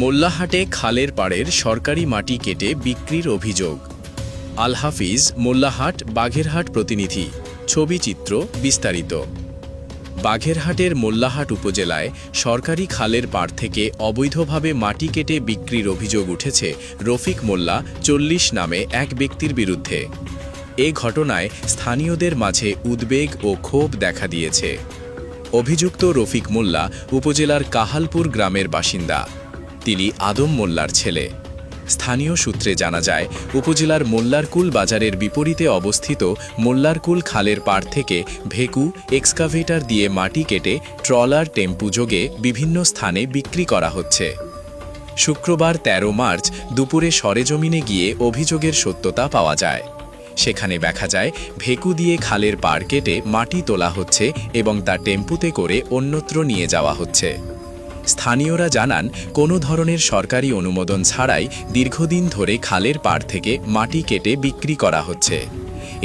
মোল্লাহাটে খালের পাড়ের সরকারি মাটি কেটে বিক্রির অভিযোগ। আল হাফিজ, মোল্লাহাট, বাঘেরহাট প্রতিনিধি। ছবিচিত্র বিস্তারিত। বাঘেরহাটের মোল্লাহাট উপজেলায় সরকারি খালের পাড় থেকে অবৈধভাবে মাটি কেটে বিক্রির অভিযোগ উঠেছে রফিক মোল্লা ৪০ নামে এক ব্যক্তির বিরুদ্ধে। এ ঘটনায় স্থানীয়দের মাঝে উদ্বেগ ও ক্ষোভ দেখা দিয়েছে। অভিযুক্ত রফিক মোল্লা উপজেলার কাহালপুর গ্রামের বাসিন্দা। তিনি আদম মোল্লার ছেলে। স্থানীয় সূত্রে জানা যায়, উপজেলার মোল্লারকুল বাজারের বিপরীতে অবস্থিত মোল্লারকুল খালের পাড় থেকে ভেকু এক্সকাভেটর দিয়ে মাটি কেটে ট্রলার টেম্পু যোগে বিভিন্ন স্থানে বিক্রি করা হচ্ছে। শুক্রবার ১৩ মার্চ দুপুরে সরেজমিনে গিয়ে অভিযোগের সত্যতা পাওয়া যায়। সেখানে দেখা যায় ভেকু দিয়ে খালের পাড় কেটে মাটি তোলা হচ্ছে এবং তা টেম্পুতে করে অন্যত্র নিয়ে যাওয়া হচ্ছে। স্থানীয়রা জানান, কোনো ধরনের সরকারি অনুমোদন ছাড়াই দীর্ঘদিন ধরে খালের পাড় থেকে মাটি কেটে বিক্রি করা হচ্ছে।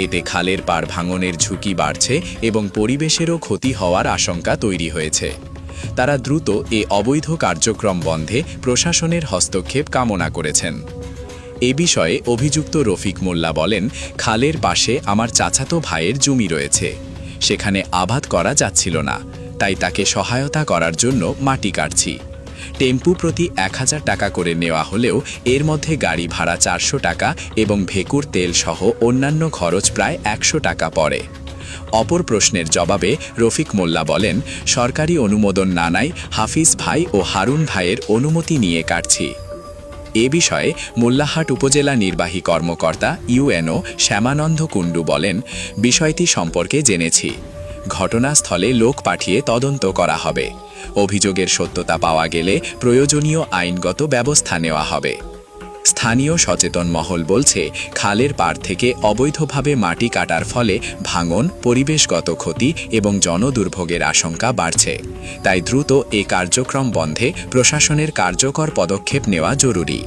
এতে খালের পাড় ভাঙনের ঝুঁকি বাড়ছে এবং পরিবেশেরও ক্ষতি হওয়ার আশঙ্কা তৈরি হয়েছে। তারা দ্রুত এ অবৈধ কার্যক্রম বন্ধে প্রশাসনের হস্তক্ষেপ কামনা করেছেন। এ বিষয়ে অভিযুক্ত রফিক মোল্লা বলেন, খালের পাশে আমার চাচাতো ভাইয়ের জমি রয়েছে। সেখানে আবাদ করা যাচ্ছিল না, তাই তাকে সহায়তা করার জন্য মাটি কাটছি। টেম্পু প্রতি ১০০০ টাকা করে নেওয়া হলেও এর মধ্যে গাড়ি ভাড়া ৪০০ টাকা এবং ভেকুর তেল সহ অন্যান্য খরচ প্রায় ১০০ টাকা পড়ে। অপর প্রশ্নের জবাবে রফিক মোল্লা বলেন, সরকারি অনুমোদন না নাই হাফিজ ভাই ও হারুন ভাইয়ের অনুমতি নিয়ে কাটছি। এ বিষয়ে মোল্লাহাট উপজেলা নির্বাহী কর্মকর্তা ইউএনও শ্যামানন্দ কুণ্ডু বলেন, বিষয়টি সম্পর্কে জেনেছি। ঘটনাস্থলে লোক পাঠিয়ে তদন্ত করা হবে। অভিযোগের সত্যতা পাওয়া গেলে প্রয়োজনীয় আইনগত ব্যবস্থা নেওয়া হবে। স্থানীয় সচেতন মহল বলছে, খালের পাড় থেকে অবৈধভাবে মাটি কাটার ফলে ভাঙন, পরিবেশগত ক্ষতি এবং জনদুর্ভোগের আশঙ্কা বাড়ছে। তাই দ্রুত এ কার্যক্রম বন্ধে প্রশাসনের কার্যকর পদক্ষেপ নেওয়া জরুরি।